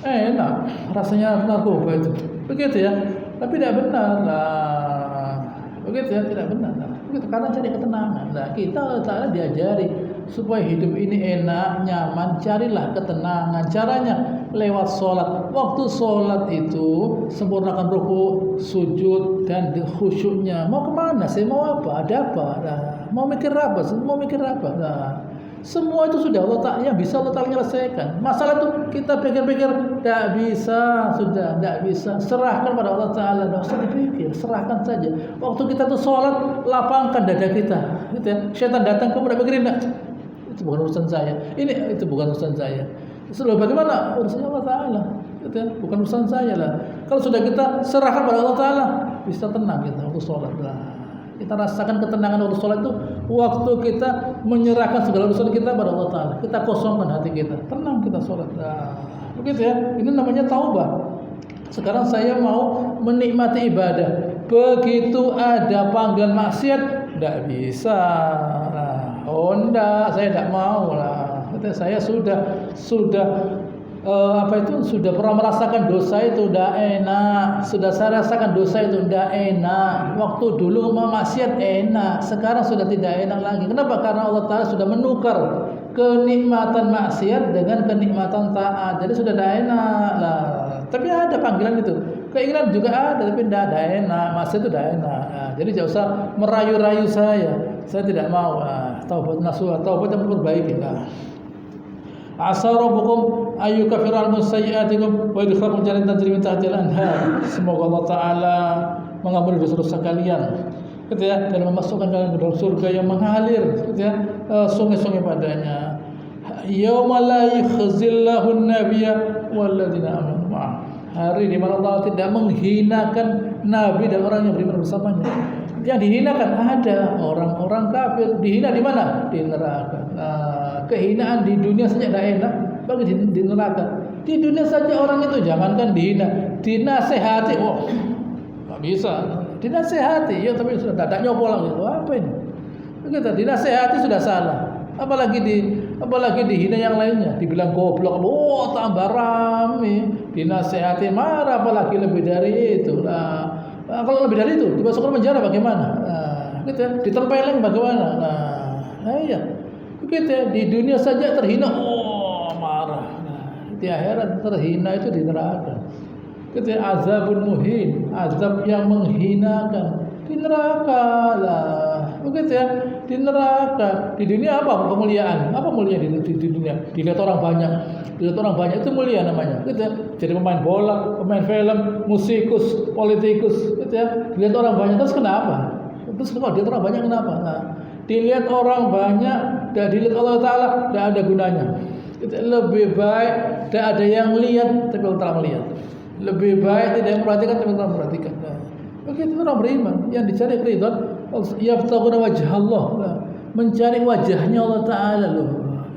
Enak. Rasanya narkoba itu. Begitu ya. Tapi tidak benar lah. Begitu ya. Tidak benar lah. Begitu. Karena cari ketenangan. Nah, kita Ta'ala diajari supaya hidup ini enak, nyaman, carilah ketenangan. Caranya lewat sholat. Waktu sholat itu sempurnakan rukuk, sujud, dan khusyuknya. Mau kemana sih? Mau apa? Ada apa? Nah, mau mikir apa? Mau mikir apa? Nah, semua itu sudah Allah Ta'ala yang bisa Allah Ta'ala menyelesaikan. Masalah itu kita pikir-pikir tidak bisa, sudah tidak bisa. Serahkan pada Allah Ta'ala. Tidak usah dipikir, serahkan saja. Waktu kita tuh sholat, lapangkan dada kita. Gitu ya. Syaitan datang kemudian pikirin, itu bukan urusan saya. Itu bukan urusan saya. Sudah bagaimana urusannya Allah Ta'ala? Gitu ya. Bukan urusan saya lah. Kalau sudah kita serahkan pada Allah Ta'ala, bisa tenang kita waktu sholat lah. Kita rasakan ketenangan waktu sholat itu waktu kita menyerahkan segala urusan kita pada Allah Ta'ala. Kita kosongkan hati kita, tenang kita sholat. Nah, begitu ya. Ini namanya taubah. Sekarang saya mau menikmati ibadah. Begitu ada panggilan maksiat, tidak bisa. Nah, enggak, saya tidak mau lah. Saya sudah sudah pernah merasakan dosa itu tidak enak. Sudah saya rasakan dosa itu tidak enak. Waktu dulu maksiat enak, sekarang sudah tidak enak lagi. Kenapa? Karena Allah Ta'ala sudah menukar kenikmatan maksiat dengan kenikmatan taat. Jadi sudah tidak enak lah. Tapi ada panggilan itu. Keinginan juga ada, tapi tidak ada enak. Maksiat itu tidak enak. Nah, jadi jangan usah merayu-rayu saya. Saya tidak mau. Taubat nasuha, taubat yang memperbaiki. Asa rabbukum ayyukaffira ankum sayyi'atikum wa yudkhilakum jannatin tajri min tahtiha al-anhar. Semoga Allah Ta'ala mengampuni dosa-dosa kalian, gitu ya, dan memasukkan kalian ke dalam surga yang mengalir, gitu ya, sungai-sungai padanya. Yauma la yakhzillahu an-nabiyya walladzina amanu ma'ah. Hari di mana Allah tidak menghinakan nabi dan orang yang beriman bersamanya. Yang dihinakan ada orang-orang kafir. Dihina di mana? Di neraka. Nah, kehinaan di dunia saja tidak enak, bagi di neraka. Di dunia saja orang itu jangankan dihina, dinasehati. Oh, nggak bisa. Dinasehati, ya tapi sudah tidak nyopol lagi. Apa ini? Begitu, dinasehati sudah salah. Apalagi dihina yang lainnya, dibilang goblok, oh tambah rame. Dinasehati marah, apalagi lebih dari itu. Nah, kalau lebih dari itu, dimasukkan penjara bagaimana? Nah, gitu ya, ditempeleng bagaimana? Nah, iya. Begitu ya, di dunia saja terhina, oh marah. Nah, di akhirat terhina itu di neraka. Gitu ya, azabun muhin, azab yang menghinakan di neraka lah. Begitu ya, di neraka. Di dunia apa kemuliaan? Apa mulia di dunia? Dilihat orang banyak. Dilihat orang banyak itu mulia namanya. Gitu ya. Jadi pemain bola, pemain film, musikus, politikus, gitu ya. Dilihat orang banyak terus kenapa? Terus kalau dilihat orang banyak kenapa? Nah, dilihat orang banyak, dan dilihat Allah Ta'ala, tidak ada gunanya. Gitu. Lebih baik tidak ada yang lihat, tapi Allah Ta'ala melihat. Lebih baik tidak memperhatikan, tapi Allah Ta'ala memperhatikan. Nah, begitu orang beriman yang dicari keridhaan, yabtaguna wajh Allah. Nah, mencari wajahnya Allah Ta'ala loh.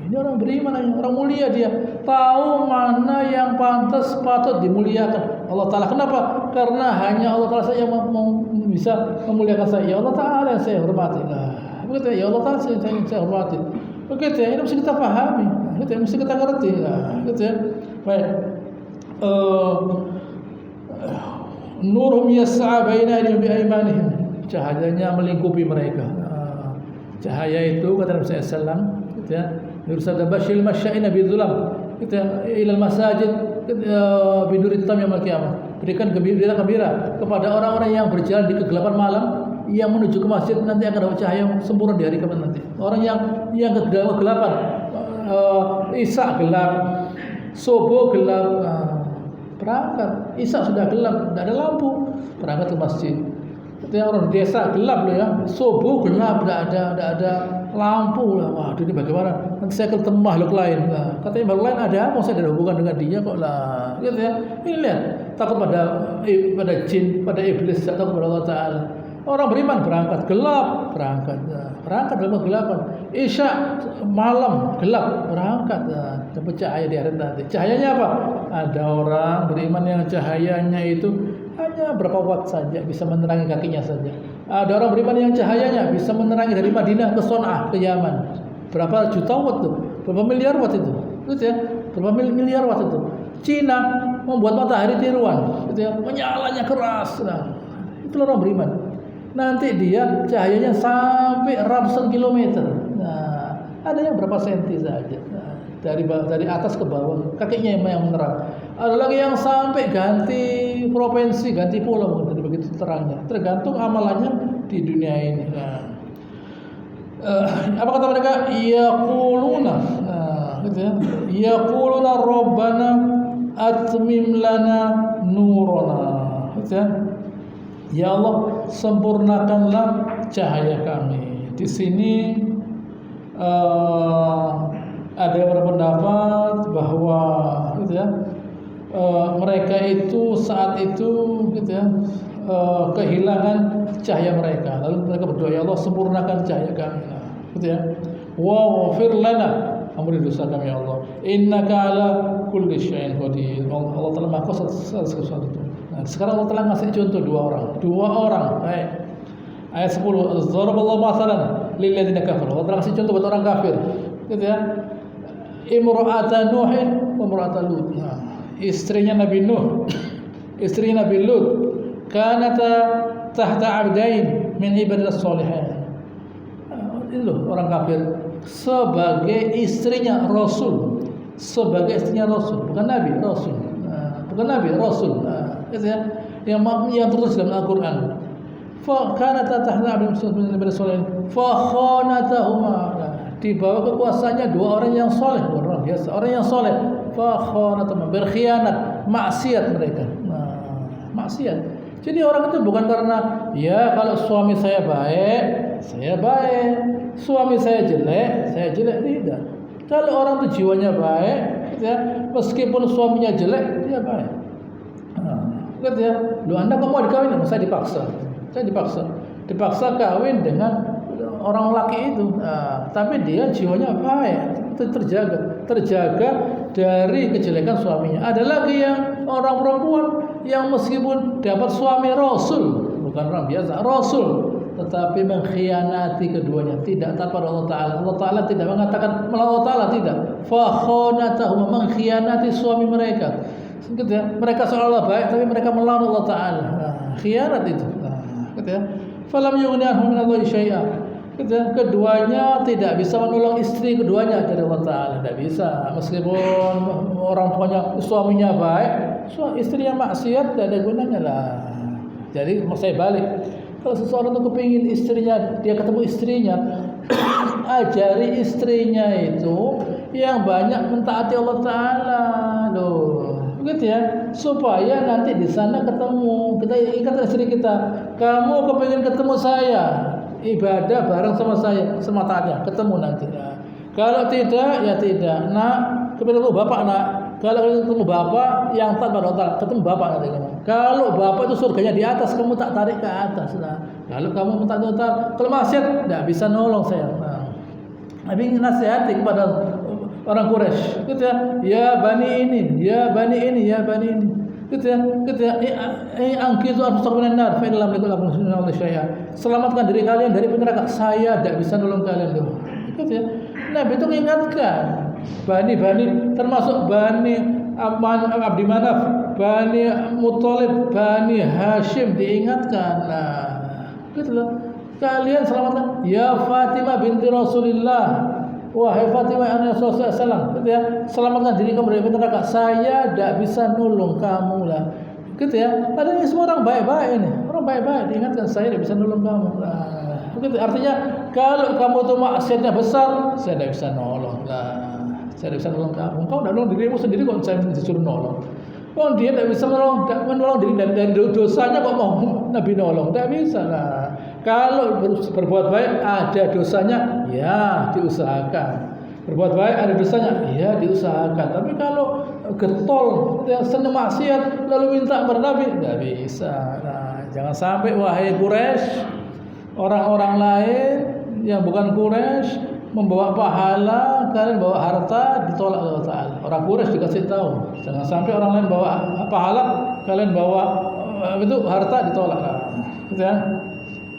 Ini orang beriman, orang mulia dia. Tahu mana yang pantas patut dimuliakan Allah Ta'ala. Kenapa? Karena hanya Allah Ta'ala saja yang bisa memuliakan saya. Ya Allah Ta'ala yang saya hormati. Nah, begitu ya Allah Ta'ala yang saya hormati. Begitu ya, ini mesti kita pahami. Begitu ya, mesti kita ngerti. Nah, begitu ya. Baik. Nurum yas'a baina aydihim bi aymanihim. Cahayanya melingkupi mereka. Cahaya itu kata Nabi SAW, gitu ya. Yursada bashil masya'ina bidzulam, gitu ya. Ilal masajid bidurit tam yaumil qiyamah. Berikan gembira kepada orang-orang yang berjalan di kegelapan malam yang menuju ke masjid, nanti akan dapat cahaya sempurna di hari kiamat nanti. Orang yang kegelapan, Isya gelap, subuh gelap, berangkat. Isya sudah gelap, tidak ada lampu, berangkat ke masjid. Ketika orang desa gelap loh ya, subuh gelap, tidak ada lampu lah. Wah, ini bagaimana? Nanti saya ketemu makhluk lain. Nah, katanya makhluk lain ada, mau saya ada hubungan dengan dia kok lah. Gitu ya. Ini lihat, takut pada jin, pada iblis, takut kepada Allah Ta'ala. Orang beriman berangkat gelap, berangkat dalam kegelapan. Isya malam gelap, berangkat dapat cahaya di hari nanti. Cahayanya apa? Ada orang beriman yang cahayanya itu hanya berapa watt saja, bisa menerangi kakinya saja. Ada orang beriman yang cahayanya bisa menerangi dari Madinah ke Son'a, ke Yaman. Berapa juta watt tuh? Berapa miliar watt itu? Gitu ya? Berapa miliar watt itu? Cina membuat matahari tiruan, gitu ya? Menyalanya keras. Nah, itu orang beriman. Nanti dia cahayanya sampai ratusan kilometer. Nah, ada yang berapa senti saja. Nah, dari atas ke bawah, kakinya yang menerang. Ada lagi yang sampai ganti provinsi, ganti pulau, begitu terangnya. Tergantung amalannya di dunia ini. Nah, apa kata mereka? Yaquluna, gitu ya. Yaquluna Rabbana atmim lana nurana. Gitu ya. Ya Allah, sempurnakanlah cahaya kami. Di sini ada yang berpendapat bahwa gitu ya, mereka itu saat itu gitu ya, kehilangan cahaya mereka. Lalu mereka berdoa, ya Allah, sempurnakan cahaya kami. Gitu ya. Wa ghfir lana, ampuni dosa kami ya Allah. Innaka ala kulli syai'in qadir. Allah telah Maha Kuasa atas sesuatu. Nah, sekarang Allah telah ngasih contoh dua orang. Baik. Ayat 10, Zaraballahu mathalan lil ladzina kafaru. Allah telah ngasih contoh buat orang kafir. Gitu ya. Imra'ata Nuhin wa imra'ata Lut. Nah, istrinya Nabi Nuh, istrinya Nabi Lut, kanata tahta 'abdain min ibadillah sholihin. Itu orang kafir sebagai istrinya Rasul, bukan Nabi, Rasul. Bukan Nabi, Rasul. Itu ya, yang tertulis dalam Al-Quran. Fa kanata tahta 'abdain min ibadillah sholihin fa khanatahuma. Di bawah kekuasaannya dua orang yang soleh, orang biasa, orang yang soleh. Fa khanatahuma, berkhianat, maksiat mereka. Nah, maksiat. Jadi orang itu bukan karena ya kalau suami saya baik, suami saya jelek, tidak. Kalau orang itu jiwanya baik, gitu ya, meskipun suaminya jelek, dia baik. Gitu ya. Lu Anda kok mau dikawin? Saya dipaksa kawin dengan orang laki itu. Nah, tapi dia jiwanya baik, terjaga dari kejelekan suaminya. Ada lagi yang orang perempuan yang meskipun dapat suami Rasul, bukan orang biasa, Rasul, tetapi mengkhianati keduanya, tidak taat pada Allah Ta'ala. Allah Ta'ala tidak mengatakan melawan Allah Ta'ala, tidak. Fa khanatahum, mengkhianati suami mereka. Gitu ya. Mereka seolah baik tapi mereka melawan Allah Ta'ala. Nah, khianat itu. Gitu ya. Falam yughni anhum minallahi syai'a. Gitu ya. Keduanya tidak bisa menolong istri keduanya dari Allah Ta'ala, tidak bisa. Meskipun orang tuanya, suaminya baik, istrinya maksiat, tidak ada gunanya lah. Jadi saya balik, kalau seseorang itu kepingin istrinya, dia ketemu istrinya, ajari istrinya itu yang banyak mentaati Allah Ta'ala loh, begitu ya, supaya nanti di sana ketemu. Kita ingat istri kita, kamu kepingin ketemu saya, ibadah bareng sama saya, semataatnya ketemu nanti. Nah, kalau tidak, ya tidak. Nak, kepingin ketemu bapak, nak. Kalau ketemu bapak yang taat pada Allah, ketemu bapak nanti kamu. Kalau bapak itu surganya di atas, kamu tak tarik ke atas. Nah, kalau kamu minta kalau maksiat, tidak bisa nolong saya. Nah, Nabi nasihati kepada orang Quraisy, gitu ya, ya bani ini, ya bani ini, ya bani ini, gitu ya, angkitu anfusakum minan nar fa illam yakun lakum minhu syai'a. Selamatkan diri kalian dari neraka, saya tidak bisa nolong kalian loh. Gitu ya. Nabi itu mengingatkan bani-bani, termasuk bani Abdi Manaf, bani Muthalib, bani Hashim, diingatkan. Nah, gitu loh. Kalian selamatkan ya Fatimah binti Rasulullah, wahai Fatimah anak Rasulullah SAW, gitu ya, selamatkan diri kamu dari neraka, saya tidak bisa nolong kamu lah, gitu ya. Padahal ini semua orang baik-baik ini, orang baik-baik, diingatkan saya tidak bisa nolong kamu lah, gitu. Artinya kalau kamu itu maksiatnya besar, saya tidak bisa nolong lah, saya tidak bisa nolong kamu. Kau tidak nolong dirimu sendiri kok saya disuruh nolong. Oh, dia tidak bisa menolong diri dari dosanya, kok mau Nabi nolong? Tidak bisa lah. Kalau berbuat baik ada dosanya, ya diusahakan. Berbuat baik ada dosanya, ya diusahakan. Tapi kalau getol, yang senang maksiat lalu minta kepada Nabi, tidak bisa. Nah, jangan sampai wahai Quraisy, orang-orang lain yang bukan Quraisy membawa pahala, kalian bawa harta, ditolak oleh Allah Ta'ala. Orang Quraisy dikasih tahu, jangan sampai orang lain bawa pahala, kalian bawa itu harta, ditolak. Gitu ya.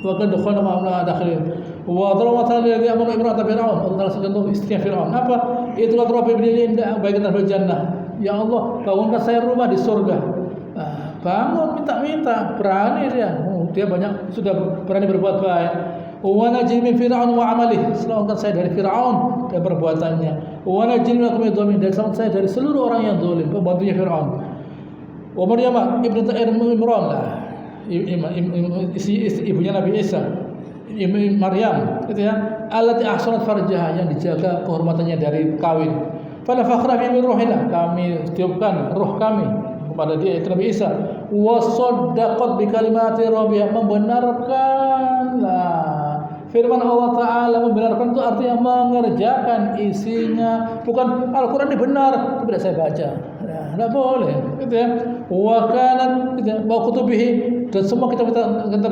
Wa qad dakhala ma'amna dakhilin. Wa darwa ta'ala alladhi amara imra'ata Fir'aun. Allah Ta'ala contoh istrinya Fir'aun. Apa? Itu rabbi ibni inda baitan fil jannah. Ya Allah, bangunkan saya rumah di surga. Bangun, minta-minta, berani dia. Dia banyak sudah berani berbuat baik. Wa najini min Fir'aun wa 'amalihi. Selamatkan saya dari Fir'aun dan perbuatannya. Wa najini min qaumi dan selamatkan saya dari seluruh orang yang zalim, pembantunya Fir'aun. Wa Maryam ibnatu Imran, ibunya Nabi Isa, Maryam, gitu ya. Allati ahsanat farjaha, yang dijaga kehormatannya dari kawin. Fala fakhra fi ruhina, kami tiupkan roh kami kepada dia, itu Nabi Isa. Wa saddaqat bi kalimati rabbiha, membenarkanlah firman Allah Ta'ala. Membenarkan itu artinya mengerjakan isinya. Bukan Al-Quran ini benar tapi tidak saya baca, tidak boleh, gitu ya. Wa kanat, gitu ya, wa kutubihi, dan semua kitab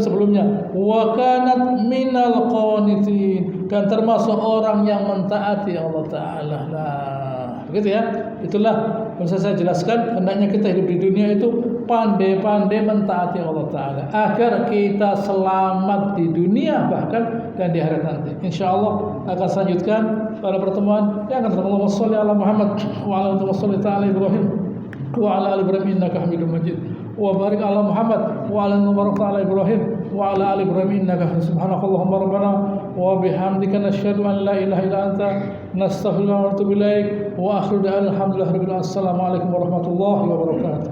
sebelumnya. Wa kanat minal qanitin, dan termasuk orang yang mentaati Allah Ta'ala. Nah, begitu ya. Itulah yang saya jelaskan, hendaknya kita hidup di dunia itu pandai-pandai mentaati Allah Ta'ala agar kita selamat di dunia bahkan dan di akhirat nanti. InsyaAllah akan selanjutkan pada pertemuan yang akan datang. Allahumma sholli ala Muhammad wa ala ali sholli ta'ala Ibrahim wa ala ali Ibrahim innaka Hamidum Majid, wa barik ala Muhammad wa ala ali ta'ala Ibrahim wa ala ali Ibrahim innaka Hamidum. Subhanakallahumma rabbana wa bihamdika nasyhadu an la ilaha illa anta nastaghfiruka wa natubu ilaik wa akhiru da'wana alhamdulillahi rabbil alamin. Assalamualaikum warahmatullahi wabarakatuh.